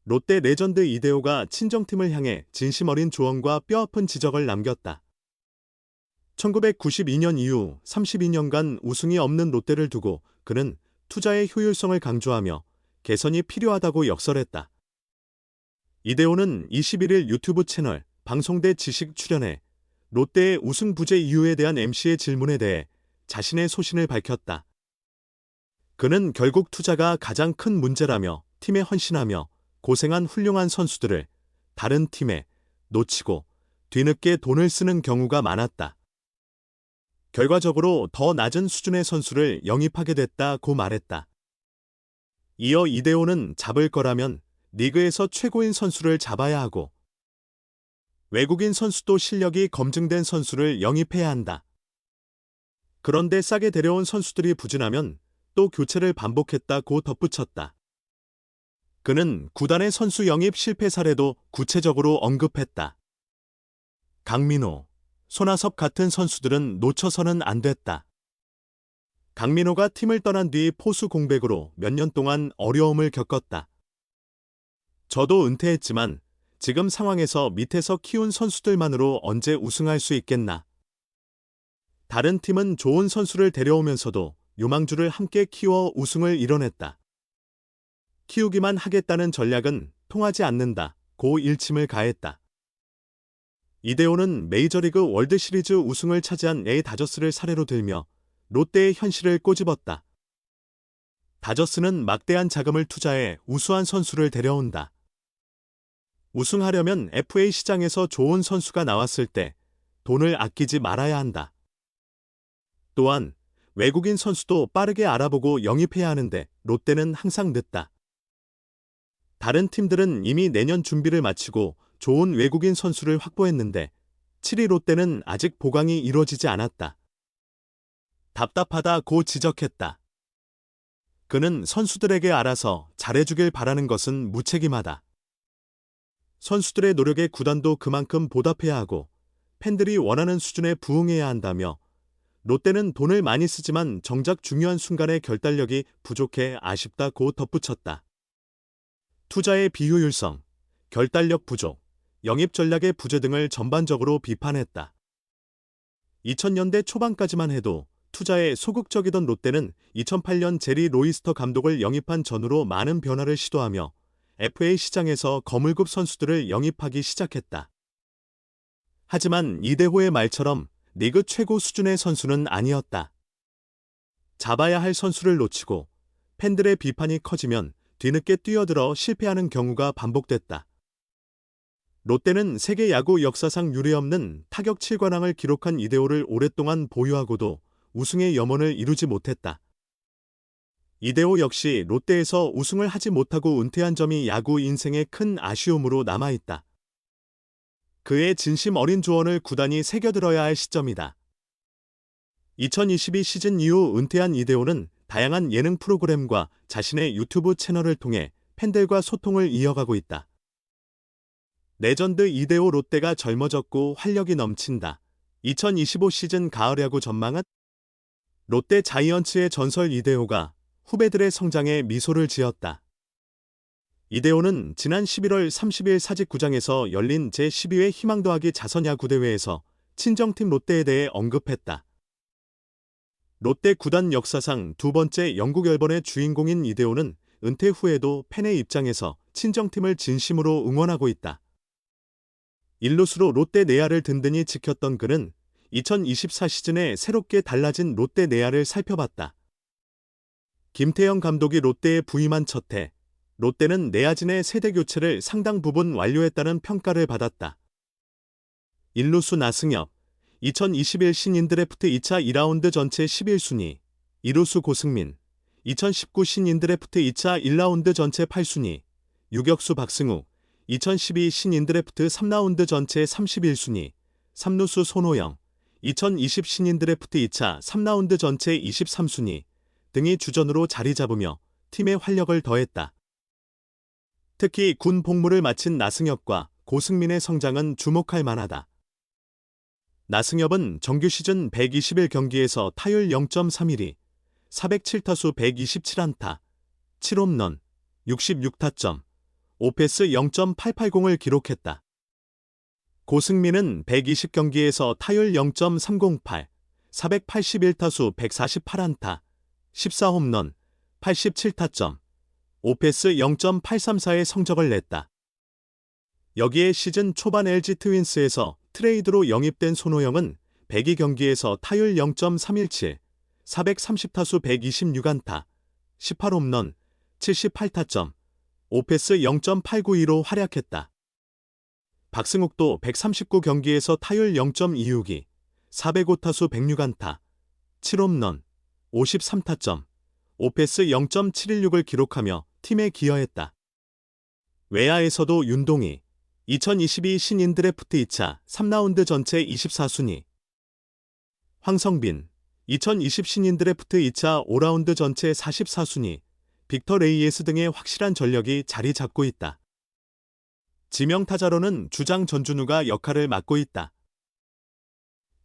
롯데 레전드 이대호가 친정팀을 향해 진심 어린 조언과 뼈아픈 지적을 남겼다. 1992년 이후 32년간 우승이 없는 롯데를 두고 그는 투자의 효율성을 강조하며 개선이 필요하다고 역설했다. 이대호는 21일 유튜브 채널 방송대 지식 출연해 롯데의 우승 부재 이유에 대한 MC의 질문에 대해 자신의 소신을 밝혔다. 그는 결국 투자가 가장 큰 문제라며 팀에 헌신하며 고생한 훌륭한 선수들을 다른 팀에 놓치고 뒤늦게 돈을 쓰는 경우가 많았다. 결과적으로 더 낮은 수준의 선수를 영입하게 됐다고 말했다. 이어 이대호는 잡을 거라면 리그에서 최고인 선수를 잡아야 하고 외국인 선수도 실력이 검증된 선수를 영입해야 한다. 그런데 싸게 데려온 선수들이 부진하면 또 교체를 반복했다고 덧붙였다. 그는 구단의 선수 영입 실패 사례도 구체적으로 언급했다. 강민호, 손아섭 같은 선수들은 놓쳐서는 안 됐다. 강민호가 팀을 떠난 뒤 포수 공백으로 몇 년 동안 어려움을 겪었다. 저도 은퇴했지만 지금 상황에서 밑에서 키운 선수들만으로 언제 우승할 수 있겠나. 다른 팀은 좋은 선수를 데려오면서도 유망주를 함께 키워 우승을 이뤄냈다. 키우기만 하겠다는 전략은 통하지 않는다고 일침을 가했다. 이대호는 메이저리그 월드시리즈 우승을 차지한 LA 다저스를 사례로 들며 롯데의 현실을 꼬집었다. 다저스는 막대한 자금을 투자해 우수한 선수를 데려온다. 우승하려면 FA 시장에서 좋은 선수가 나왔을 때 돈을 아끼지 말아야 한다. 또한 외국인 선수도 빠르게 알아보고 영입해야 하는데 롯데는 항상 늦다. 다른 팀들은 이미 내년 준비를 마치고 좋은 외국인 선수를 확보했는데 7위 롯데는 아직 보강이 이루어지지 않았다. 답답하다고 지적했다. 그는 선수들에게 알아서 잘해주길 바라는 것은 무책임하다. 선수들의 노력에 구단도 그만큼 보답해야 하고 팬들이 원하는 수준에 부응해야 한다며 롯데는 돈을 많이 쓰지만 정작 중요한 순간에 결단력이 부족해 아쉽다고 덧붙였다. 투자의 비효율성, 결단력 부족, 영입 전략의 부재 등을 전반적으로 비판했다. 2000년대 초반까지만 해도 투자에 소극적이던 롯데는 2008년 제리 로이스터 감독을 영입한 전후로 많은 변화를 시도하며 FA 시장에서 거물급 선수들을 영입하기 시작했다. 하지만 이대호의 말처럼 리그 최고 수준의 선수는 아니었다. 잡아야 할 선수를 놓치고 팬들의 비판이 커지면 뒤늦게 뛰어들어 실패하는 경우가 반복됐다. 롯데는 세계 야구 역사상 유례없는 타격 7관왕을 기록한 이대호를 오랫동안 보유하고도 우승의 염원을 이루지 못했다. 이대호 역시 롯데에서 우승을 하지 못하고 은퇴한 점이 야구 인생의 큰 아쉬움으로 남아있다. 그의 진심 어린 조언을 구단이 새겨들어야 할 시점이다. 2022 시즌 이후 은퇴한 이대호는 다양한 예능 프로그램과 자신의 유튜브 채널을 통해 팬들과 소통을 이어가고 있다. 레전드 이대호 롯데가 젊어졌고 활력이 넘친다. 2025 시즌 가을 야구 전망은? 롯데 자이언츠의 전설 이대호가 후배들의 성장에 미소를 지었다. 이대호는 지난 11월 30일 사직구장에서 열린 제12회 희망 더하기 자선야구대회에서 친정팀 롯데에 대해 언급했다. 롯데 구단 역사상 두 번째 영국 열번의 주인공인 이대호는 은퇴 후에도 팬의 입장에서 친정팀을 진심으로 응원하고 있다. 일루수로 롯데 내야를 든든히 지켰던 그는 2024 시즌에 새롭게 달라진 롯데 내야를 살펴봤다. 김태형 감독이 롯데에 부임한 첫 해, 롯데는 내야진의 세대 교체를 상당 부분 완료했다는 평가를 받았다. 일루수 나승엽, 2021 신인 드래프트 2차 2라운드 전체 11순위, 이루수 고승민, 2019 신인 드래프트 2차 1라운드 전체 8순위, 유격수 박승우, 2012 신인 드래프트 3라운드 전체 31순위, 삼루수 손호영, 2020 신인 드래프트 2차 3라운드 전체 23순위 등이 주전으로 자리 잡으며 팀의 활력을 더했다. 특히 군 복무를 마친 나승엽과 고승민의 성장은 주목할 만하다. 나승엽은 정규 시즌 121경기에서 타율 0.31위, 407타수 127안타, 7홈런, 66타점, 오페스 0.880을 기록했다. 고승민은 120경기에서 타율 0.308, 481타수 148안타, 14홈런, 87타점, 오페스 0.834의 성적을 냈다. 여기에 시즌 초반 LG 트윈스에서 트레이드로 영입된 손호영은 102경기에서 타율 0.317, 430타수 126안타, 18홈런, 78타점, 오페스 0.892로 활약했다. 박승욱도 139경기에서 타율 0.262, 405타수 106안타, 7홈런, 53타점, 오페스 0.716을 기록하며 팀에 기여했다. 외야에서도 윤동희, 2022 신인 드래프트 2차 3라운드 전체 24순위. 황성빈, 2020 신인 드래프트 2차 5라운드 전체 44순위. 빅터 레이에스 등의 확실한 전력이 자리 잡고 있다. 지명타자로는 주장 전준우가 역할을 맡고 있다.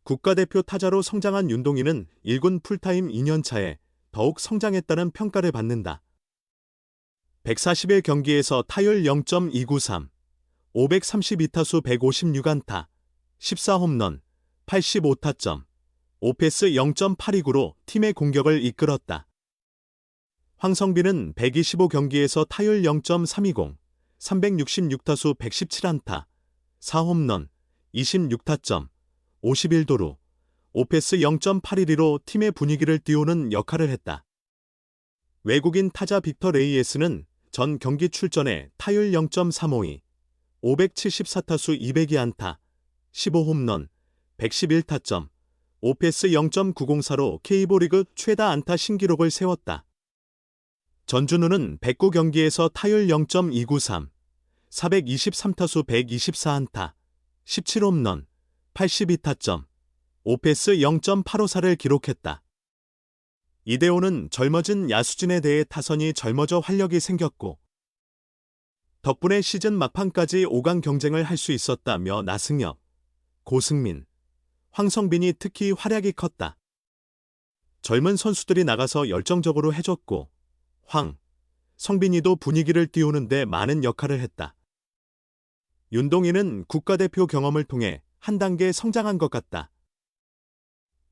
국가대표 타자로 성장한 윤동희는 1군 풀타임 2년차에 더욱 성장했다는 평가를 받는다. 141경기에서 타율 0.293, 532타수 156안타, 14홈런, 85타점, 오페스 0.829로 팀의 공격을 이끌었다. 황성빈은 125경기에서 타율 0.320, 366타수 117안타, 4홈런, 26타점, 51도루, 오페스 0.812로 팀의 분위기를 띄우는 역할을 했다. 외국인 타자 빅터 레이에스는 전 경기 출전에 타율 0.352, 574타수 202안타, 15홈런, 111타점, 오페스 0.904로 K리그 최다 안타 신기록을 세웠다. 전준우는 109경기에서 타율 0.293, 423타수 124안타, 17홈런, 82타점, 오페스 0.854를 기록했다. 이대호는 젊어진 야수진에 대해 타선이 젊어져 활력이 생겼고 덕분에 시즌 막판까지 5강 경쟁을 할 수 있었다며 나승엽, 고승민, 황성빈이 특히 활약이 컸다. 젊은 선수들이 나가서 열정적으로 해줬고 성빈이도 분위기를 띄우는 데 많은 역할을 했다. 윤동희는 국가대표 경험을 통해 한 단계 성장한 것 같다.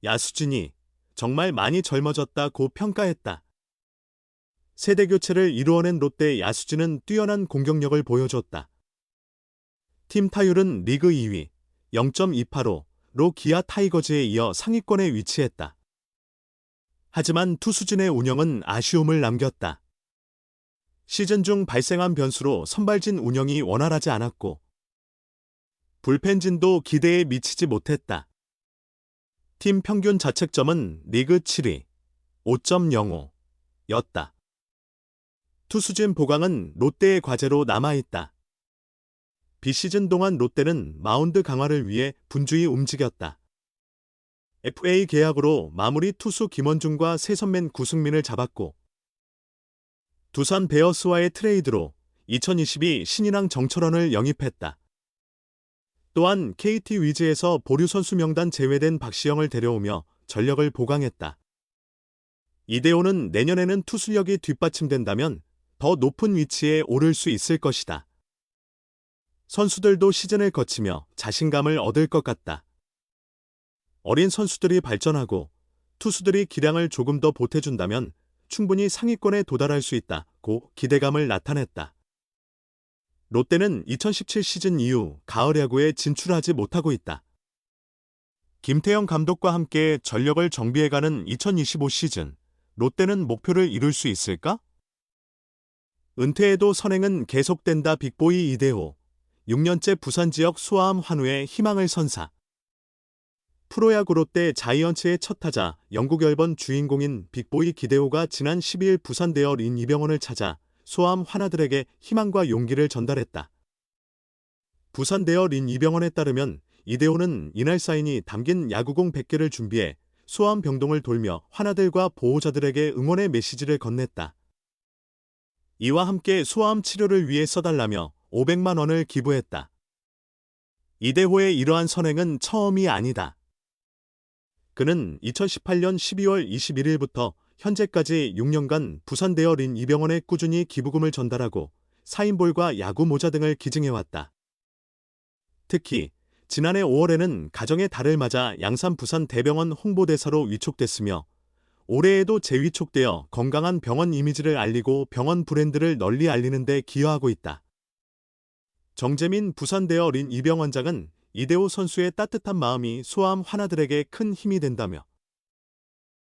야수진이 정말 많이 젊어졌다고 평가했다. 세대교체를 이루어낸 롯데 야수진은 뛰어난 공격력을 보여줬다. 팀 타율은 리그 2위 0.285로 기아 타이거즈에 이어 상위권에 위치했다. 하지만 투수진의 운영은 아쉬움을 남겼다. 시즌 중 발생한 변수로 선발진 운영이 원활하지 않았고 불펜진도 기대에 미치지 못했다. 팀 평균 자책점은 리그 7위 5.05였다. 투수진 보강은 롯데의 과제로 남아있다. 비시즌 동안 롯데는 마운드 강화를 위해 분주히 움직였다. FA 계약으로 마무리 투수 김원중과 세선맨 구승민을 잡았고 두산 베어스와의 트레이드로 2022 신인왕 정철원을 영입했다. 또한 KT 위즈에서 보류 선수 명단 제외된 박시영을 데려오며 전력을 보강했다. 이대호는 내년에는 투수력이 뒷받침된다면 더 높은 위치에 오를 수 있을 것이다. 선수들도 시즌을 거치며 자신감을 얻을 것 같다. 어린 선수들이 발전하고 투수들이 기량을 조금 더 보태준다면 충분히 상위권에 도달할 수 있다고 기대감을 나타냈다. 롯데는 2017 시즌 이후 가을 야구에 진출하지 못하고 있다. 김태형 감독과 함께 전력을 정비해가는 2025 시즌, 롯데는 목표를 이룰 수 있을까? 은퇴에도 선행은 계속된다. 빅보이 이대호, 6년째 부산 지역 수아암 환우에 희망을 선사. 프로야구 롯데 자이언츠의 첫 타자 영국 열번 주인공인 빅보이 기대호가 지난 12일 부산 대여 린 이병헌을 찾아 소아암 환아들에게 희망과 용기를 전달했다. 부산 대여 린 이병헌에 따르면 이대호는 이날 사인이 담긴 야구공 100개를 준비해 소아암 병동을 돌며 환아들과 보호자들에게 응원의 메시지를 건넸다. 이와 함께 소아암 치료를 위해 써달라며 500만 원을 기부했다. 이대호의 이러한 선행은 처음이 아니다. 그는 2018년 12월 21일부터 현재까지 6년간 부산 대여 린 이병헌에 꾸준히 기부금을 전달하고 사인볼과 야구 모자 등을 기증해왔다. 특히 지난해 5월에는 가정의 달을 맞아 양산 부산대병원 홍보대사로 위촉됐으며 올해에도 재위촉되어 건강한 병원 이미지를 알리고 병원 브랜드를 널리 알리는 데 기여하고 있다. 정재민 부산대 어린 이병원장은 이대호 선수의 따뜻한 마음이 소아암 환아들에게 큰 힘이 된다며